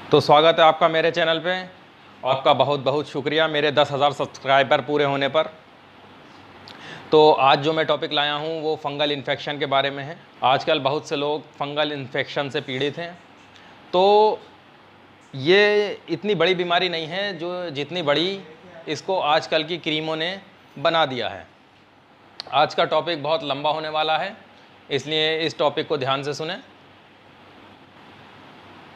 तो स्वागत है आपका मेरे चैनल पे। आपका बहुत बहुत शुक्रिया मेरे 10,000 सब्सक्राइबर पूरे होने पर। तो आज जो मैं टॉपिक लाया हूँ वो फंगल इन्फेक्शन के बारे में है। आजकल बहुत से लोग फंगल इन्फेक्शन से पीड़ित हैं। तो ये इतनी बड़ी बीमारी नहीं है जो जितनी बड़ी इसको आजकल की क्रीमों ने बना दिया है। आज का टॉपिक बहुत लंबा होने वाला है, इसलिए इस टॉपिक को ध्यान से सुनें।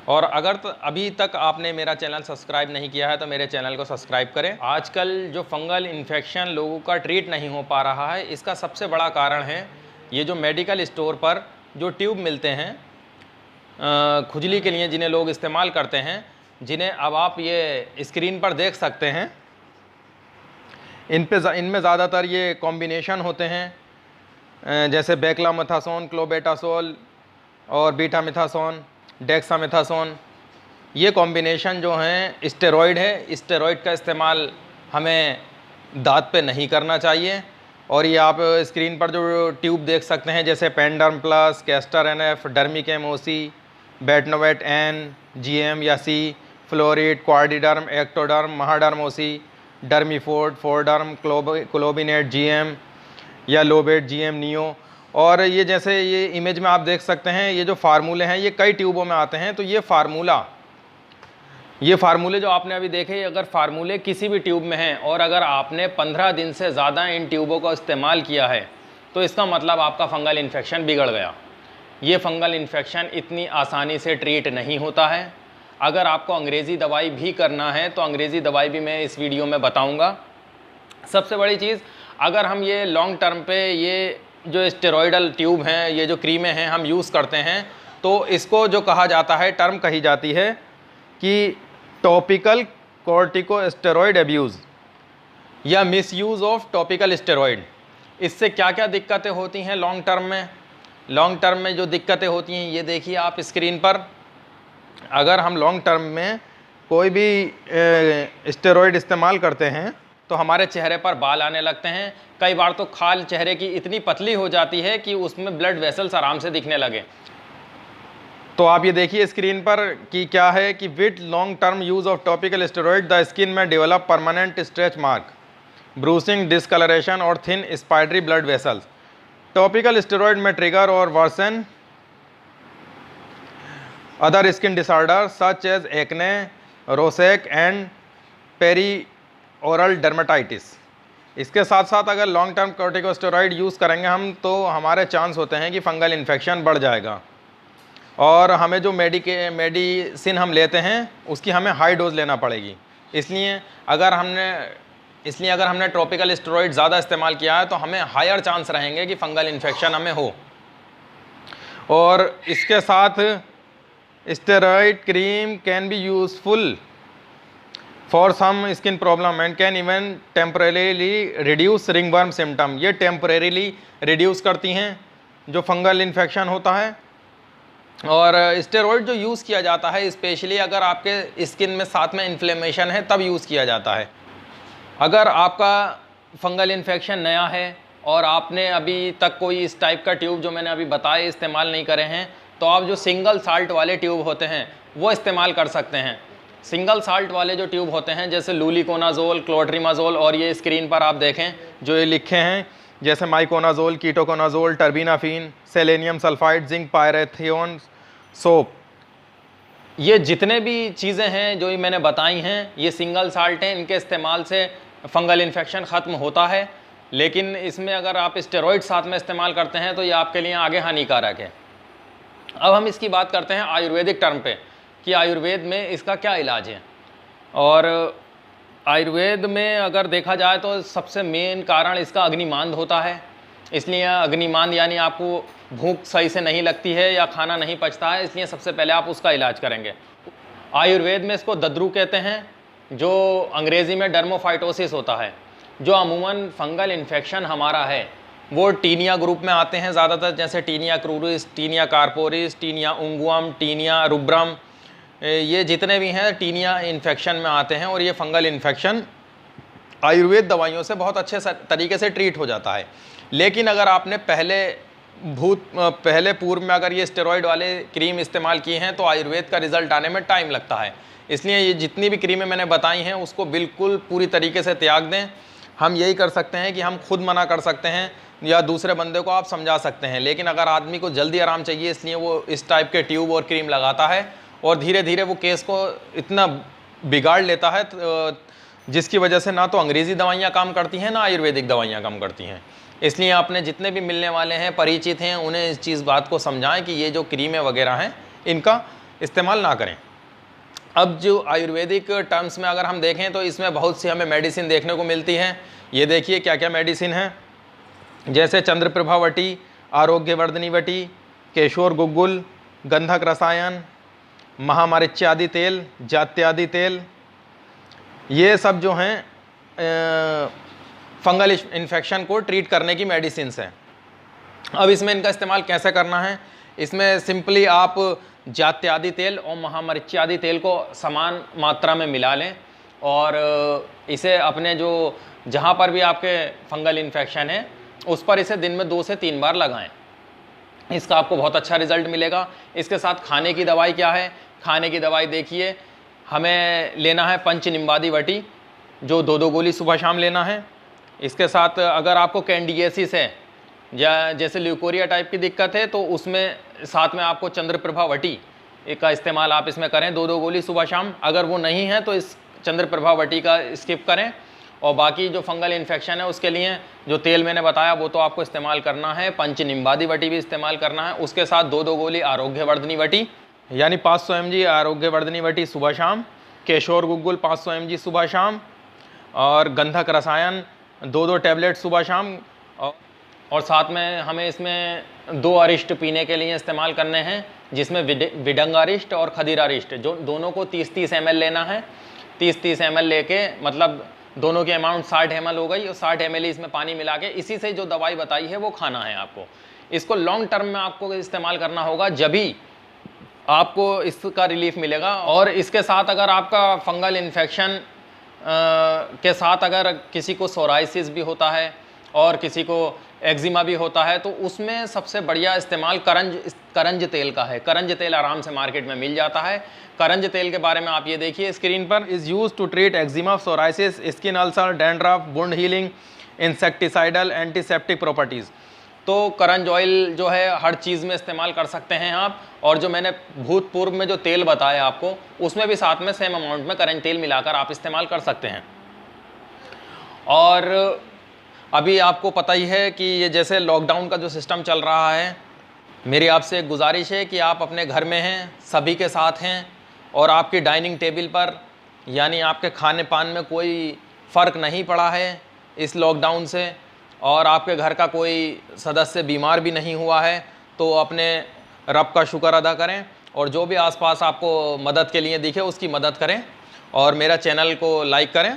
और अगर अभी तक आपने मेरा चैनल सब्सक्राइब नहीं किया है तो मेरे चैनल को सब्सक्राइब करें। आजकल जो फंगल इन्फेक्शन लोगों का ट्रीट नहीं हो पा रहा है, इसका सबसे बड़ा कारण है ये जो मेडिकल स्टोर पर जो ट्यूब मिलते हैं खुजली के लिए, जिन्हें लोग इस्तेमाल करते हैं, जिन्हें अब आप ये स्क्रीन पर देख सकते हैं। इनमें ज़्यादातर ये कॉम्बिनेशन होते हैं, जैसे बेक्लामेथासोन, क्लोबेटासोल और बीटामिथासोन, डेक्सामेथासोन। ये कॉम्बिनेशन जो हैं स्टेरॉइड है। स्टेरॉइड का इस्तेमाल हमें दांत पे नहीं करना चाहिए। और ये आप स्क्रीन पर जो ट्यूब देख सकते हैं, जैसे पेंडर्म प्लस, कैस्टर एनएफ, डर्मिकेम ओसी, बेटनोवेट एन, जीएम या सी, फ्लोरिड, क्वार्डिडर्म, एक्टोडर्म, महाडर्म ओसी, डर्मीफोर्ड, फोरडर्म, क्लोबिनेट जीएम या लोबेट जीएम नियो। और ये जैसे ये इमेज में आप देख सकते हैं, ये जो फार्मूले हैं ये कई ट्यूबों में आते हैं। तो ये फार्मूले जो आपने अभी देखे, अगर फार्मूले किसी भी ट्यूब में हैं और अगर आपने 15 दिन से ज़्यादा इन ट्यूबों का इस्तेमाल किया है तो इसका मतलब आपका फंगल इन्फेक्शन बिगड़ गया। ये फंगल इन्फेक्शन इतनी आसानी से ट्रीट नहीं होता है। अगर आपको अंग्रेज़ी दवाई भी करना है तो अंग्रेज़ी दवाई भी मैं इस वीडियो में बताऊँगा। सबसे बड़ी चीज़, अगर हम ये लॉन्ग टर्म पे ये जो स्टेरॉइडल ट्यूब हैं, ये जो क्रीमें हैं हम यूज़ करते हैं, तो इसको जो कहा जाता है, टर्म कही जाती है कि टॉपिकल कॉर्टिकोस्टेरॉइड एब्यूज़ या मिसयूज़ ऑफ टॉपिकल स्टेरॉइड। इससे क्या क्या दिक्कतें होती हैं लॉन्ग टर्म में जो दिक्कतें होती हैं ये देखिए आप स्क्रीन पर। अगर हम लॉन्ग टर्म में कोई भी स्टेरॉइड इस्तेमाल करते हैं तो हमारे चेहरे पर बाल आने लगते हैं। कई बार तो खाल चेहरे की इतनी पतली हो जाती है कि उसमें ब्लड वेसल्स आराम से दिखने लगे। तो आप ये देखिए स्क्रीन पर कि क्या है कि with long term use of topical steroid the skin में develop permanent stretch mark, bruising, discolouration और thin spidery blood vessels. Topical steroid में ट्रिगर और worsen other skin disorder such as acne, rosacea and perioral dermatitis. इसके साथ साथ अगर long term corticosteroid use करेंगे हम तो हमारे चांस होते हैं कि फंगल इन्फेक्शन बढ़ जाएगा। और हमें जो मेडिसिन हम लेते हैं उसकी हमें हाई डोज लेना पड़ेगी। इसलिए अगर हमने टॉपिकल स्टेरॉइड ज़्यादा इस्तेमाल किया है तो हमें हायर चांस रहेंगे कि फंगल इन्फेक्शन हमें हो। और इसके साथ steroid cream can be useful for some skin problem and can even temporarily reduce ringworm symptom. ये टेम्परेरीली रिड्यूस करती हैं जो फंगल इन्फेक्शन होता है। और स्टेरॉइड जो यूज़ किया जाता है स्पेशली अगर आपके स्किन में साथ में इन्फ्लेमेशन है तब यूज़ किया जाता है। अगर आपका फंगल इन्फेक्शन नया है और आपने अभी तक कोई इस टाइप का ट्यूब जो मैंने अभी बताए इस्तेमाल नहीं करे हैं तो आप जो सिंगल साल्ट वाले ट्यूब होते हैं वो इस्तेमाल कर सकते हैं। सिंगल साल्ट वाले जो ट्यूब होते हैं जैसे लूलिकोनाजोल, क्लोट्रिमाजोल और ये स्क्रीन पर आप देखें जो ये लिखे हैं जैसे miconazole, ketoconazole, terbinafine, selenium sulphide, zinc pyrithione soap. ये जितने भी चीज़ें हैं जो मैंने बताई हैं ये सिंगल साल्ट हैं। इनके इस्तेमाल से फंगल इन्फेक्शन ख़त्म होता है। लेकिन इसमें अगर आप स्टेरॉइड साथ में इस्तेमाल करते हैं तो ये आपके लिए आगे हानिकारक है। अब हम इसकी बात करते हैं आयुर्वेदिक टर्म पे कि आयुर्वेद में इसका क्या इलाज है। और आयुर्वेद में अगर देखा जाए तो सबसे मेन कारण इसका अग्निमांद होता है। इसलिए अग्निमांद यानी आपको भूख सही से नहीं लगती है या खाना नहीं पचता है, इसलिए सबसे पहले आप उसका इलाज करेंगे। आयुर्वेद में इसको दद्रू कहते हैं, जो अंग्रेज़ी में डर्मोफाइटोसिस होता है। जो अमूमन फंगल इन्फेक्शन हमारा है वो टीनिया ग्रुप में आते हैं ज़्यादातर, जैसे tinea cruris, tinea corporis, tinea unguium, tinea rubrum, ये जितने भी हैं टीनिया इन्फेक्शन में आते हैं। और ये फंगल इन्फेक्शन आयुर्वेद दवाइयों से बहुत अच्छे तरीके से ट्रीट हो जाता है। लेकिन अगर आपने पहले पहले पूर्व में अगर ये स्टेरॉइड वाले क्रीम इस्तेमाल किए हैं तो आयुर्वेद का रिजल्ट आने में टाइम लगता है। इसलिए ये जितनी भी क्रीमें मैंने बताई हैं उसको बिल्कुल पूरी तरीके से त्याग दें। हम यही कर सकते हैं कि हम खुद मना कर सकते हैं या दूसरे बंदे को आप समझा सकते हैं, लेकिन अगर आदमी को जल्दी आराम चाहिए इसलिए वो इस टाइप के ट्यूब और क्रीम लगाता है और धीरे धीरे वो केस को इतना बिगाड़ लेता है जिसकी वजह से ना तो अंग्रेज़ी दवाइयाँ काम करती हैं ना आयुर्वेदिक दवाइयाँ काम करती हैं। इसलिए आपने जितने भी मिलने वाले हैं, परिचित हैं, उन्हें इस बात को समझाएं कि ये जो क्रीमें वगैरह हैं इनका इस्तेमाल ना करें। अब जो आयुर्वेदिक टर्म्स में अगर हम देखें तो इसमें बहुत सी हमें मेडिसिन देखने को मिलती है। ये देखिए क्या क्या मेडिसिन है, जैसे चंद्रप्रभा वटी, आरोग्यवर्धनी वटी, केशोर गुग्गुल, गंधक रसायन, महामरीच्यादि तेल, जात्यादि तेल, ये सब जो हैं फंगल इन्फेक्शन को ट्रीट करने की मेडिसिन हैं। अब इसमें इनका इस्तेमाल कैसे करना है, इसमें सिंपली आप जात्यादि तेल और महामरीच्यादि तेल को समान मात्रा में मिला लें और इसे अपने जो जहाँ पर भी आपके फंगल इन्फेक्शन है उस पर इसे दिन में 2 से 3 बार लगाएं। इसका आपको बहुत अच्छा रिजल्ट मिलेगा। इसके साथ खाने की दवाई क्या है, खाने की दवाई देखिए, हमें लेना है पंचनिम्बादी वटी जो 2-2 गोली सुबह शाम लेना है। इसके साथ अगर आपको कैंडिडियासिस है या जैसे ल्यूकोरिया टाइप की दिक्कत है तो उसमें साथ में आपको चंद्रप्रभा वटी का इस्तेमाल आप इसमें करें, 2-2 गोली सुबह शाम। अगर वो नहीं है तो इस चंद्रप्रभा वटी का स्किप करें और बाकी जो फंगल इन्फेक्शन है उसके लिए जो तेल मैंने बताया वो तो आपको इस्तेमाल करना है, पंचनिम्बादी वटी भी इस्तेमाल करना है। उसके साथ 2-2 गोली आरोग्यवर्धनी वटी यानी 500 mg आरोग्यवर्धनी वटी सुबह शाम, केशोर गुग्गुल 500 mg सुबह शाम और गंधक रसायन 2-2 टैबलेट सुबह शाम। और साथ में हमें इसमें 2 अरिष्ट पीने के लिए इस्तेमाल करने हैं, जिसमें विडंगारिष्ट और खदीरारिष्ट, जो दोनों को 30-30 ml लेना है। 30-30 ml लेके मतलब दोनों की अमाउंट 60 ml हो गई और 60 ml इसमें पानी मिला के इसी से जो दवाई बताई है वो खाना है आपको। इसको लॉन्ग टर्म में आपको इस्तेमाल करना होगा, जब भी आपको इसका रिलीफ मिलेगा। और इसके साथ अगर आपका फंगल इन्फेक्शन के साथ अगर किसी को सोराइसिस भी होता है और किसी को एक्जिमा भी होता है तो उसमें सबसे बढ़िया इस्तेमाल करंज तेल का है। करंज तेल आराम से मार्केट में मिल जाता है। करंज तेल के बारे में आप ये देखिए स्क्रीन पर, is use to treat eczema, psoriasis, skin ulcer, dandruff, wound healing, insecticidal, antiseptic properties. तो करंज ऑयल जो है हर चीज़ में इस्तेमाल कर सकते हैं आप। और जो मैंने भूतपूर्व में जो तेल बताया आपको उसमें भी साथ में सेम अमाउंट में करंज तेल मिलाकर आप इस्तेमाल कर सकते हैं। और अभी आपको पता ही है कि ये जैसे लॉकडाउन का जो सिस्टम चल रहा है, मेरी आपसे एक गुजारिश है कि आप अपने घर में हैं, सभी के साथ हैं और आपकी डाइनिंग टेबल पर यानी आपके खाने पान में कोई फ़र्क नहीं पड़ा है इस लॉकडाउन से और आपके घर का कोई सदस्य बीमार भी नहीं हुआ है, तो अपने रब का शुक्र अदा करें और जो भी आसपास आपको मदद के लिए दिखे उसकी मदद करें। और मेरा चैनल को लाइक करें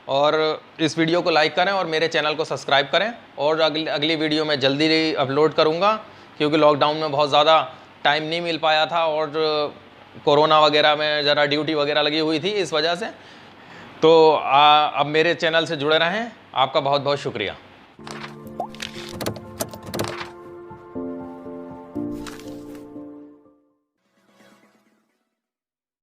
और इस वीडियो को लाइक करें और मेरे चैनल को सब्सक्राइब करें। और अगली वीडियो में जल्दी अपलोड करूँगा, क्योंकि लॉकडाउन में बहुत ज़्यादा टाइम नहीं मिल पाया था और कोरोना वगैरह में ज़रा ड्यूटी वगैरह लगी हुई थी इस वजह से। तो अब मेरे चैनल से जुड़े रहें। आपका बहुत बहुत शुक्रिया।